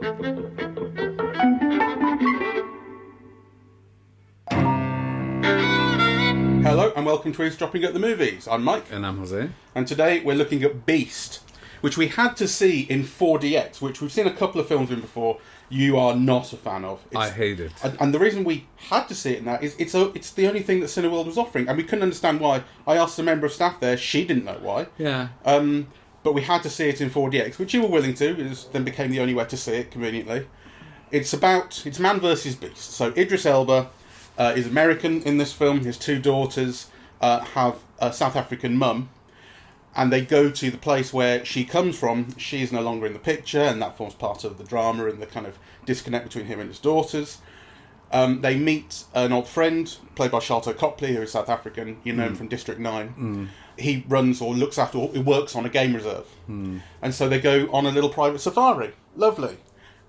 Hello and welcome to Eavesdropping at the Movies. I'm Mike. And I'm José. And today we're looking at Beast, which we had to see in 4DX, which we've seen a couple of films in before. You are not a fan of. I hate it. And the reason we had to see it now is it's the only thing that Cineworld was offering, and we couldn't understand why. I asked a member of staff there, she didn't know why. Yeah. But we had to see it in 4DX, which you were willing to, it then became the only way to see it, conveniently. It's man versus beast. So Idris Elba is American in this film. His two daughters have a South African mum, and they go to the place where she comes from. She is no longer in the picture, and that forms part of the drama and the kind of disconnect between him and his daughters. They meet an old friend, played by Sharlto Copley, who is South African. You know him from District 9. He runs or looks after, or he works on a game reserve. And so they go on a little private safari. Lovely.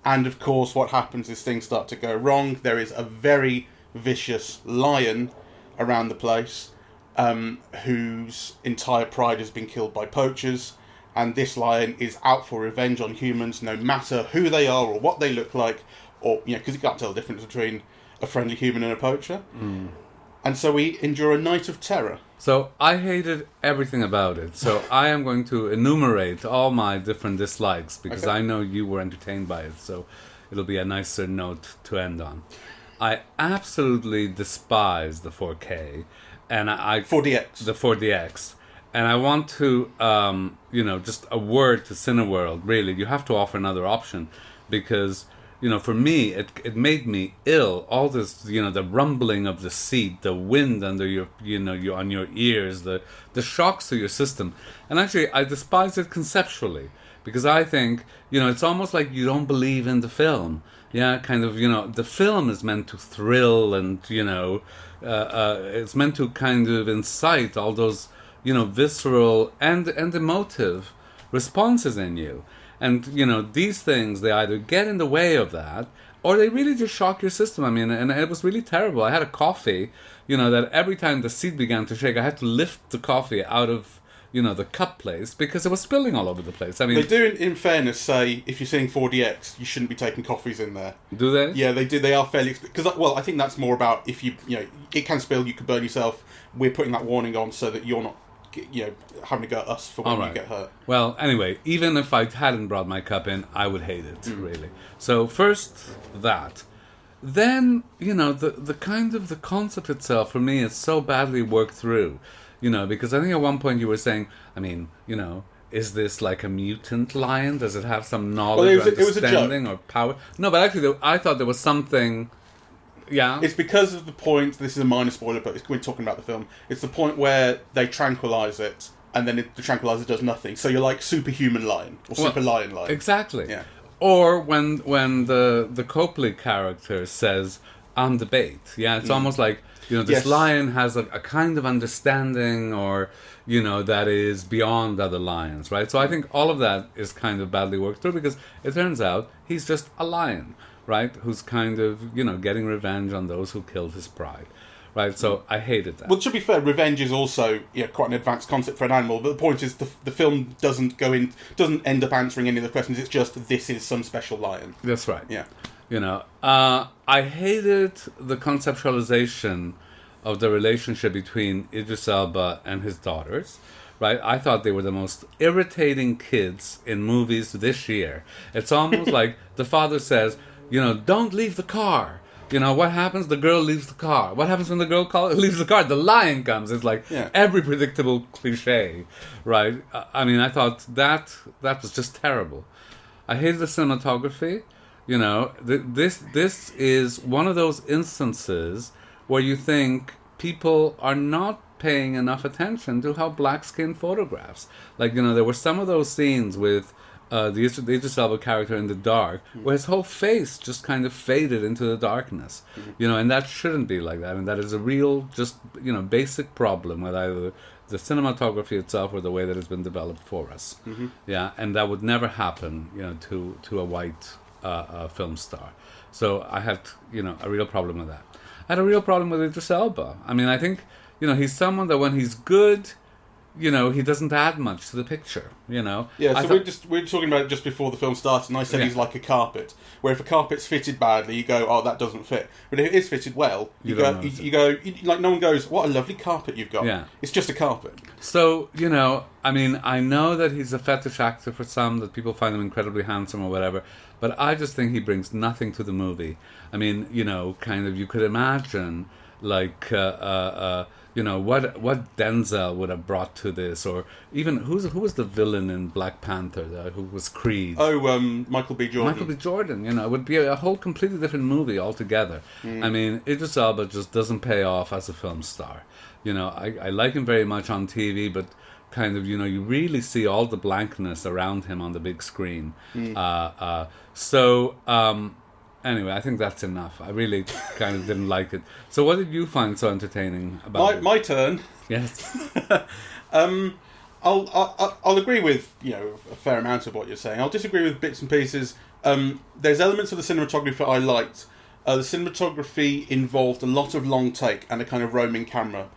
And of course, what happens is things start to go wrong. There is a very vicious lion around the place, whose entire pride has been killed by poachers, and this lion is out for revenge on humans, no matter who they are or what they look like, or because you can't tell the difference between a friendly human and a poacher. And so we endure a night of terror. So I hated everything about it. So I am going to enumerate all my different dislikes because I know you were entertained by it. So it'll be a nicer note to end on. I absolutely despise the 4K. And 4DX. The 4DX. And I want to, just a word to Cineworld, really. You have to offer another option because, for me, it made me ill. All this, the rumbling of the seat, the wind under your, on your ears, the shocks to your system. And actually, I despise it conceptually because I think, it's almost like you don't believe in the film. Yeah, kind of, the film is meant to thrill and, it's meant to kind of incite all those, visceral and emotive responses in you. And, these things, they either get in the way of that or they really just shock your system. I mean, and it was really terrible. I had a coffee, that every time the seat began to shake, I had to lift the coffee out of, the cup place because it was spilling all over the place. I mean, they do, in fairness, say if you're seeing 4DX, you shouldn't be taking coffees in there. Do they? Yeah, they do. They are fairly because I think that's more about if you it can spill, you could burn yourself. We're putting that warning on so that you're not having to go at us for when you get hurt. Well, anyway, even if I hadn't brought my cup in, I would hate it really. So first that. Then, the kind of the concept itself for me is so badly worked through. Because I think at one point you were saying, is this like a mutant lion? Does it have some knowledge or understanding or power? No, but actually I thought there was something. Yeah. It's because of the point, this is a minor spoiler, but we're talking about the film. It's the point where they tranquilize it, and then the tranquilizer does nothing. So you're like superhuman lion, or super lion lion. Exactly. Yeah. Or when the Copley character says, I'm the bait. Yeah, it's almost like, this lion has a kind of understanding or, that is beyond other lions, right? So I think all of that is kind of badly worked through because it turns out he's just a lion, right? Who's kind of, getting revenge on those who killed his pride, right? So I hated that. Well, to be fair, revenge is also quite an advanced concept for an animal, but the point is the film doesn't end up answering any of the questions. It's just, this is some special lion. That's right. Yeah. I hated the conceptualization of the relationship between Idris Elba and his daughters, right? I thought they were the most irritating kids in movies this year. It's almost like the father says, don't leave the car. What happens? The girl leaves the car. What happens when the girl leaves the car? The lion comes. It's like every predictable cliche, right? I thought that was just terrible. I hated the cinematography. This is one of those instances where you think people are not paying enough attention to how black-skinned photographs. Like, there were some of those scenes with the Idris Elba character in the dark, where his whole face just kind of faded into the darkness. And that shouldn't be like that. And that is a real, just, basic problem with either the cinematography itself or the way that it's been developed for us. Yeah, and that would never happen, to a white film star. So I had, a real problem with that. I had a real problem with Idris Elba. I think, he's someone that when he's good, he doesn't add much to the picture. Yeah, so we were talking about it just before the film started, and I said he's like a carpet. Where if a carpet's fitted badly, you go, "Oh, that doesn't fit." But if it is fitted well, you go, like no one goes, "What a lovely carpet you've got." Yeah, it's just a carpet. So I mean, I know that he's a fetish actor for some, that people find him incredibly handsome or whatever, but I just think he brings nothing to the movie. I mean, kind of, you could imagine like. What Denzel would have brought to this, or even who was the villain in Black Panther, who was Creed? Oh, Michael B. Jordan. Michael B. Jordan, it would be a whole completely different movie altogether. I mean, Idris Elba just doesn't pay off as a film star. I like him very much on TV, but kind of, you really see all the blankness around him on the big screen. Anyway, I think that's enough. I really kind of didn't like it. So what did you find so entertaining about it? My turn. Yes. I'll agree with a fair amount of what you're saying. I'll disagree with bits and pieces. There's elements of the cinematography I liked. The cinematography involved a lot of long take and a kind of roaming camera.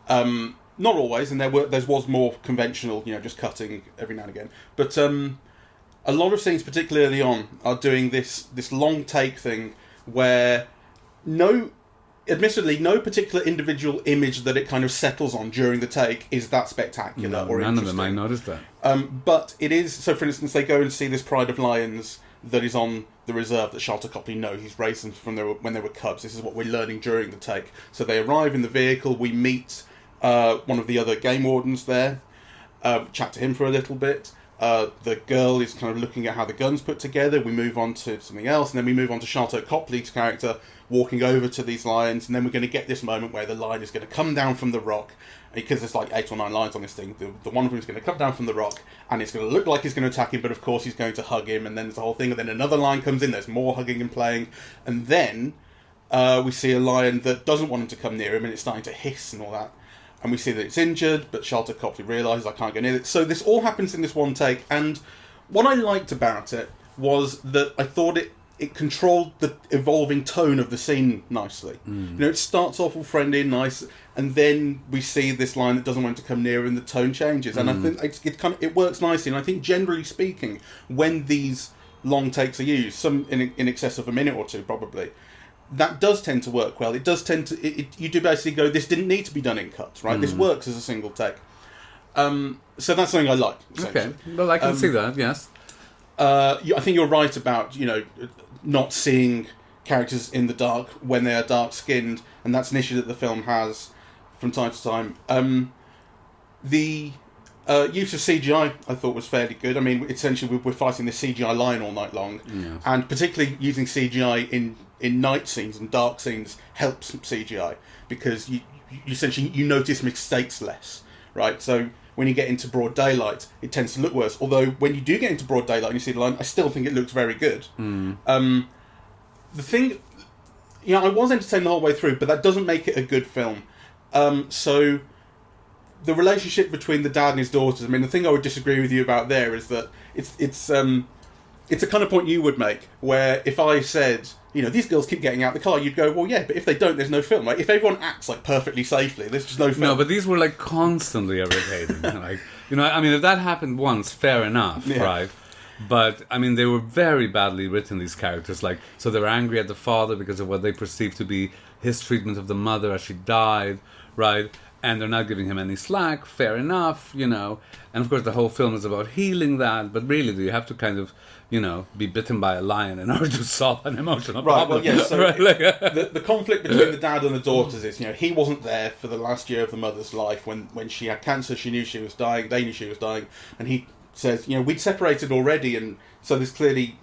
Not always, and there was more conventional, just cutting every now and again. But a lot of scenes, particularly early on, are doing this long take thing where admittedly, no particular individual image that it kind of settles on during the take is that spectacular or none interesting. of them. I noticed that. But it is, so for instance, they go and see this pride of lions that is on the reserve that Sharlto Copley knows. He's raised them from when they were cubs. This is what we're learning during the take. So they arrive in the vehicle, we meet one of the other game wardens there, chat to him for a little bit. The girl is kind of looking at how the gun's put together. We move on to something else, and then we move on to Sharlto Copley's character walking over to these lions, and then we're going to get this moment where the lion is going to come down from the rock, because there's like 8 or 9 lions on this thing. The one of them is going to come down from the rock, and it's going to look like he's going to attack him, but of course he's going to hug him, and then there's the whole thing, and then another lion comes in, there's more hugging and playing, and then we see a lion that doesn't want him to come near him, and it's starting to hiss and all that. And we see that it's injured, but Sharlto Copley realises I can't go near it. So this all happens in this one take. And what I liked about it was that I thought it controlled the evolving tone of the scene nicely. It starts off all friendly and nice, and then we see this line that doesn't want to come near, and the tone changes. And I think it works nicely. And I think generally speaking, when these long takes are used, some in excess of a minute or two probably, that does tend to work well. It does tend to... you do basically go, this didn't need to be done in cuts, right? This works as a single take. So that's something I like. Okay, well, I can see that, yes. I think you're right about, not seeing characters in the dark when they are dark-skinned, and that's an issue that the film has from time to time. The use of CGI, I thought, was fairly good. I mean, essentially, we're fighting the CGI lion all night long, yes. And particularly using CGI in night scenes and dark scenes helps CGI, because you essentially notice mistakes less, right? So when you get into broad daylight, it tends to look worse. Although when you do get into broad daylight and you see the line, I still think it looks very good. The thing, I was entertained the whole way through, but that doesn't make it a good film. So the relationship between the dad and his daughters, I mean, the thing I would disagree with you about there is that it's a kind of point you would make, where if I said, these girls keep getting out the car, you'd go, well, yeah, but if they don't, there's no film. Like, if everyone acts like perfectly safely, there's just no film. No, but these were like constantly irritating. I mean, if that happened once, fair enough, right? But I mean, they were very badly written, these characters. Like, so they were angry at the father because of what they perceived to be his treatment of the mother as she died, right? And they're not giving him any slack, fair enough, And of course, the whole film is about healing that. But really, do you have to kind of, be bitten by a lion in order to solve an emotional problem? Right, well, yeah, so the conflict between the dad and the daughters is, he wasn't there for the last year of the mother's life. When she had cancer, she knew she was dying, they knew she was dying, and he says, we'd separated already, and so there's clearly,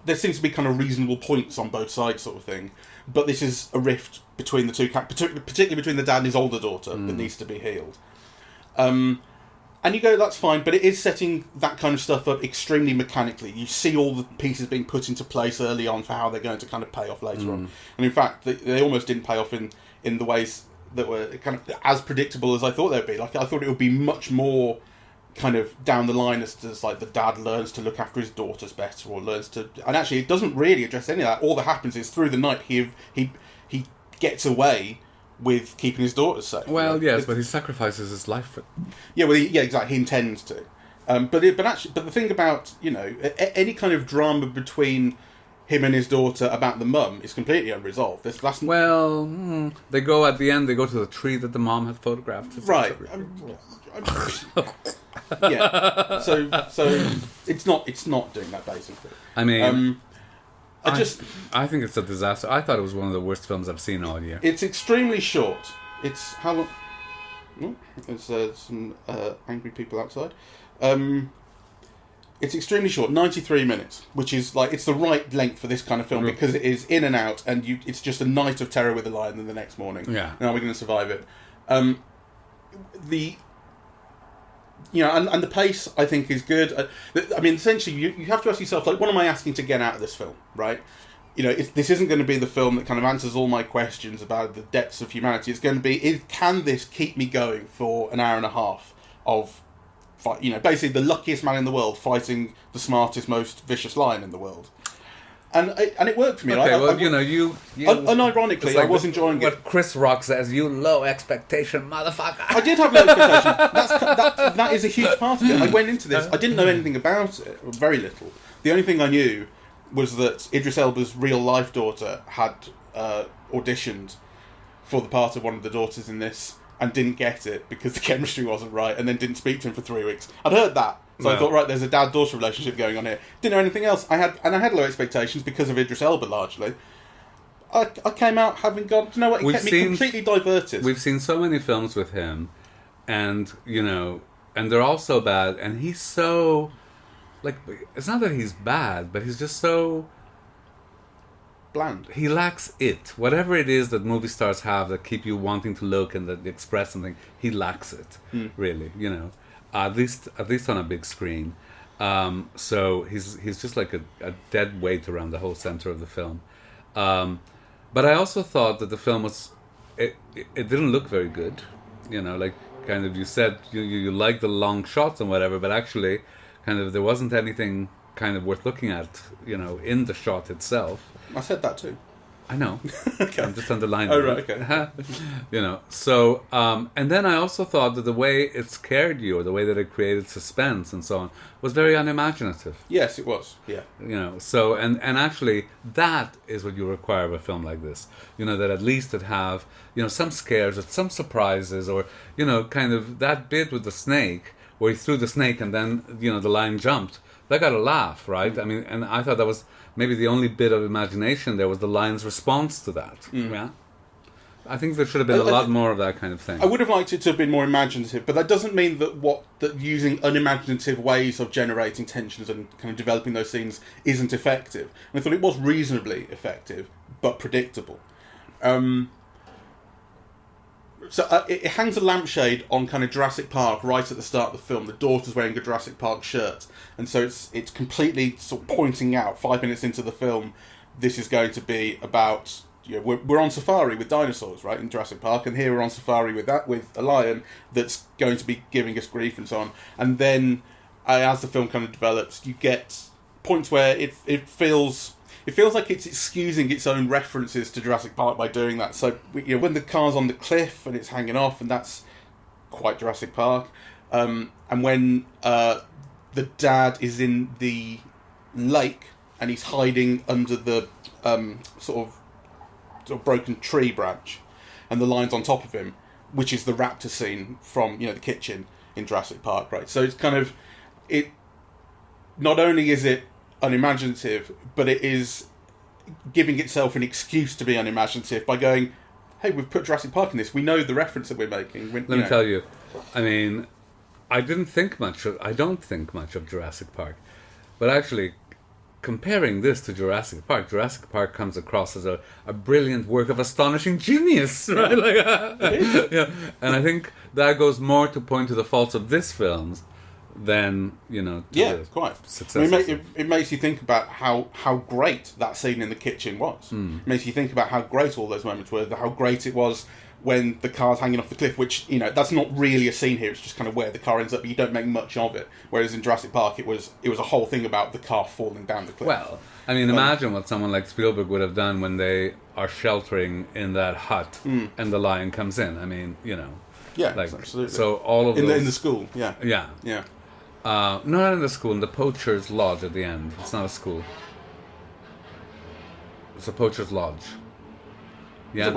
there seems to be kind of reasonable points on both sides sort of thing. But this is a rift between the two, particularly between the dad and his older daughter, that needs to be healed. And you go, that's fine, but it is setting that kind of stuff up extremely mechanically. You see all the pieces being put into place early on for how they're going to kind of pay off later on. And in fact, they almost didn't pay off in the ways that were kind of as predictable as I thought they'd be. Like, I thought it would be much more kind of down the line as like the dad learns to look after his daughters better, or learns to... And actually, it doesn't really address any of that. All that happens is through the night, he gets away with keeping his daughter safe. Well, yes, but he sacrifices his life for it. Yeah, well, exactly. He intends to. But the thing about, any kind of drama between him and his daughter about the mum is completely unresolved. They go at the end. They go to the tree that the mom had photographed. Right. Yeah. So it's not doing that basically. I mean, I think it's a disaster. I thought it was one of the worst films I've seen all year. It's extremely short. It's how long? Oh, there's some angry people outside. It's extremely short, 93 minutes, which is it's the right length for this kind of film because it is in and out, and it's just a night of terror with a lion. Then the next morning, yeah, now we're going to survive it. And the pace I think is good. I mean, essentially, you have to ask yourself, what am I asking to get out of this film, right? This isn't going to be the film that kind of answers all my questions about the depths of humanity. It's going to be, can this keep me going for an hour and a half of, basically the luckiest man in the world fighting the smartest, most vicious lion in the world? And it worked for me. Okay, unironically, I was enjoying it. What Chris Rock says, you low expectation motherfucker. I did have low expectation. That is a huge part of it. I went into this, I didn't know anything about it, or very little. The only thing I knew was that Idris Elba's real-life daughter had auditioned for the part of one of the daughters in this and didn't get it because the chemistry wasn't right, and then didn't speak to him for 3 weeks. I'd heard that. So I thought, right, there's a dad-daughter relationship going on here. Didn't know anything else. I had low expectations because of Idris Elba, largely. I came out having gone, you know what, it kept me completely diverted. We've seen so many films with him, and, and they're all so bad, and he's so, it's not that he's bad, but he's just so... bland. He lacks it. Whatever it is that movie stars have that keep you wanting to look and that express something, he lacks it, really, At least on a big screen. So he's just like a dead weight around the whole center of the film. But I also thought that the film it didn't look very good. Kind of you said you like the long shots and whatever, but actually kind of there wasn't anything kind of worth looking at, in the shot itself. I said that too. I know. Okay. I'm just underlining. Oh, right, okay. So, and then I also thought that the way it scared you, or the way that it created suspense and so on, was very unimaginative. Yes, it was, yeah. So, and actually, that is what you require of a film like this. That at least it have, some scares or some surprises, or, kind of that bit with the snake, where he threw the snake and then, the lion jumped. That got a laugh, right? I mean, and I thought that was maybe the only bit of imagination there was the lion's response to that. Yeah, I think there should have been a lot more of that kind of thing. I would have liked it to have been more imaginative, but that doesn't mean that using unimaginative ways of generating tensions and kind of developing those scenes isn't effective. And I thought it was reasonably effective, but predictable. So it hangs a lampshade on kind of Jurassic Park right at the start of the film. The daughter's wearing a Jurassic Park shirt, and so it's completely sort of pointing out 5 minutes into the film, this is going to be about, we're on safari with dinosaurs, right, in Jurassic Park, and here we're on safari with a lion that's going to be giving us grief and so on. And then as the film kind of develops, you get points where it feels like it's excusing its own references to Jurassic Park by doing that. So, when the car's on the cliff and it's hanging off, and that's quite Jurassic Park. And when the dad is in the lake and he's hiding under the sort of broken tree branch, and the lion's on top of him, which is the raptor scene from the kitchen in Jurassic Park, right? So it's kind of it. Not only is it unimaginative, but it is giving itself an excuse to be unimaginative by going, hey, we've put Jurassic Park in this, we know the reference that we're making. Let me tell you, I mean, I don't think much of Jurassic Park, but actually comparing this to Jurassic Park comes across as a brilliant work of astonishing genius, right? Yeah. And I think that goes more to point to the faults of this film than quite success. It makes you think about how great that scene in the kitchen was. It makes you think about how great all those moments were, how great it was when the car's hanging off the cliff, which, you know, that's not really a scene here, it's just kind of where the car ends up, but you don't make much of it. Whereas in Jurassic Park, it was a whole thing about the car falling down the cliff. Well, I mean, imagine what someone like Spielberg would have done when they are sheltering in that hut and the lion comes in. I mean, you know. Yeah, like, absolutely. So all of in those... in the school, yeah. Yeah. Yeah. No, not in the school, in the Poacher's Lodge at the end. It's not a school. It's a Poacher's Lodge. Yeah,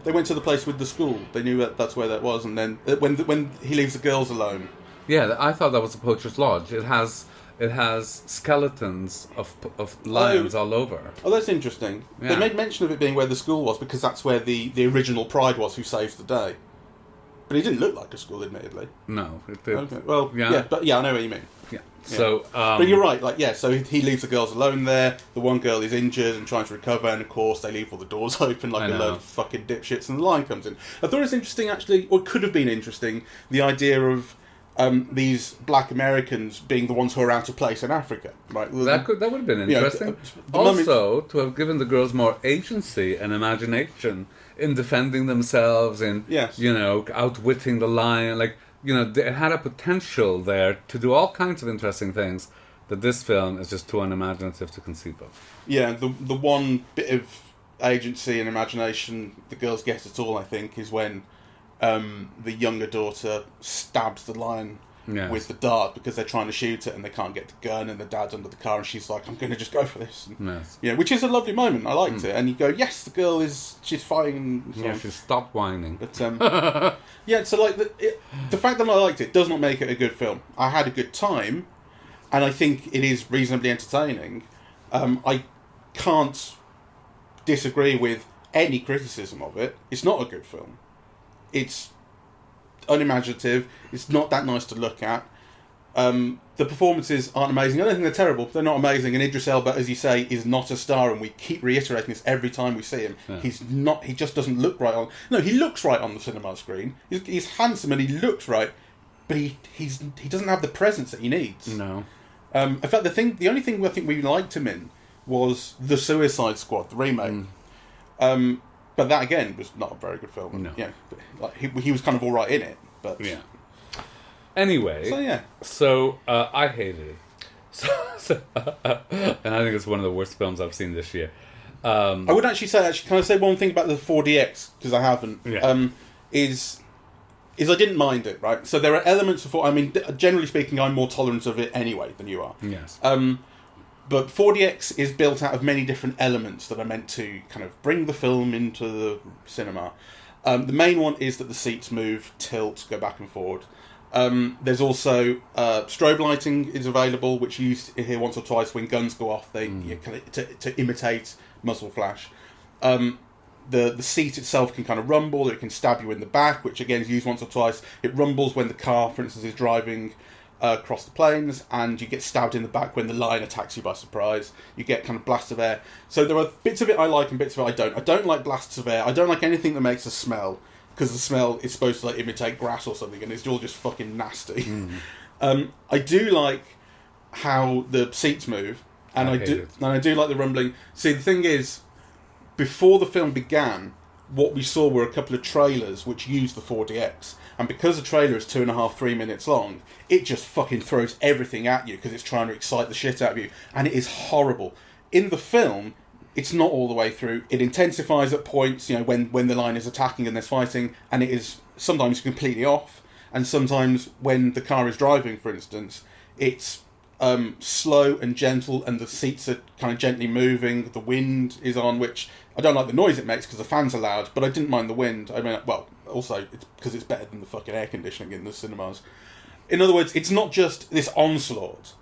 they went to the place with the school. They knew that's where that was, and then when he leaves the girls alone. Yeah, I thought that was a Poacher's Lodge. It has skeletons of lions all over. Oh, that's interesting. Yeah. They made mention of it being where the school was because that's where the original Pride was who saves the day. But it didn't look like a school, admittedly. No, it did. Okay. Well, yeah, but I know what you mean. Yeah. So, but you're right. Like, so he leaves the girls alone there. The one girl is injured and trying to recover, and of course they leave all the doors open like a load of fucking dipshits, and the lion comes in. I thought it was interesting, actually, or it could have been interesting, the idea of these black Americans being the ones who are out of place in Africa. Right? That would have been interesting. Also, to have given the girls more agency and imagination in defending themselves and you know, outwitting the lion, like. You know, it had a potential there to do all kinds of interesting things that this film is just too unimaginative to conceive of. Yeah, the one bit of agency and imagination the girls get at all, I think, is when the younger daughter stabs the lion with the dart because they're trying to shoot it and they can't get the gun, and the dad's under the car and she's like, I'm going to just go for this. And, which is a lovely moment. I liked it. And you go, yes, the girl she's fighting. So she's stopped whining. But so like the fact that I liked it does not make it a good film. I had a good time, and I think it is reasonably entertaining. I can't disagree with any criticism of it. It's not a good film. It's unimaginative. It's not that nice to look at. The performances aren't amazing. I don't think they're terrible. They're not amazing. And Idris Elba, as you say, is not a star, and we keep reiterating this every time we see him. Yeah. He's not. He just doesn't look right on. No, he looks right on the cinema screen. He's handsome and he looks right, but he doesn't have the presence that he needs. No. In fact, the only thing I think we liked him in was The Suicide Squad, the remake. But that again was not a very good film. No. Yeah, like he was kind of all right in it, but yeah. Anyway, so I hated it. And I think it's one of the worst films I've seen this year. I would actually can I say one thing about the 4DX, because I haven't. Yeah. Is I didn't mind it, right? So there are elements of generally speaking, I'm more tolerant of it anyway than you are. Yes. But 4DX is built out of many different elements that are meant to kind of bring the film into the cinema. The main one is that the seats move, tilt, go back and forward. There's also strobe lighting is available, which you hear once or twice when guns go off. They to imitate muzzle flash. The seat itself can kind of rumble, or it can stab you in the back, which again is used once or twice. It rumbles when the car, for instance, is driving across the plains, and you get stabbed in the back when the lion attacks you by surprise. You get kind of blasts of air. So there are bits of it I like and bits of it I don't. I don't like blasts of air. I don't like anything that makes a smell, because the smell is supposed to like imitate grass or something, and it's all just fucking nasty. I do like how the seats move, and I do like the rumbling. See, the thing is, before the film began, what we saw were a couple of trailers which used the 4DX, and because the trailer is 2.5-3 minutes long, it just fucking throws everything at you because it's trying to excite the shit out of you, and it is horrible. In the film, it's not all the way through. It intensifies at points, you know, when the lion is attacking and there's fighting, and it is sometimes completely off, and sometimes when the car is driving, for instance, it's slow and gentle, and the seats are kind of gently moving. The wind is on, which I don't like the noise it makes because the fans are loud, but I didn't mind the wind. I mean, well, also it's because it's better than the fucking air conditioning in the cinemas. In other words, it's not just this onslaught,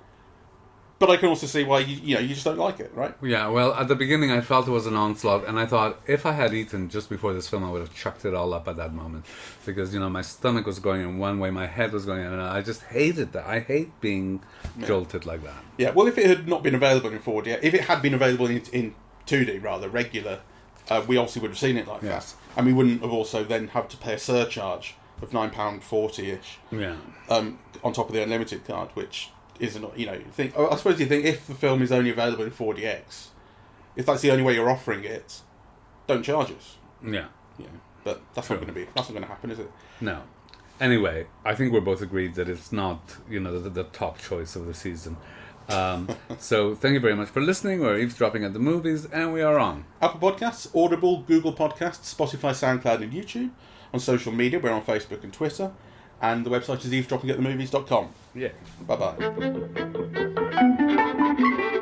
but I can also see why you just don't like it, right? Yeah, well, at the beginning I felt it was an onslaught, and I thought if I had eaten just before this film, I would have chucked it all up at that moment, because my stomach was going in one way, my head was going in another. I just hated that. I hate being jolted like that. Yeah, well, if it had not been available in 4D, if it had been available in 2D rather regular, we obviously would have seen it like that, and we wouldn't have also then have to pay a surcharge of £9.40-ish. Yeah. On top of the unlimited card, which isn't, I suppose you think if the film is only available in 4DX, if that's the only way you're offering it, don't charge us. Yeah. Yeah. But that's not going to happen, is it? No. Anyway, I think we're both agreed that it's not, the top choice of the season. So thank you very much for listening. We're eavesdropping at the movies, and we are on Apple Podcasts, Audible, Google Podcasts, Spotify, SoundCloud, and YouTube. On social media, we're on Facebook and Twitter. And the website is eavesdroppingatthemovies.com. Yeah. Bye-bye.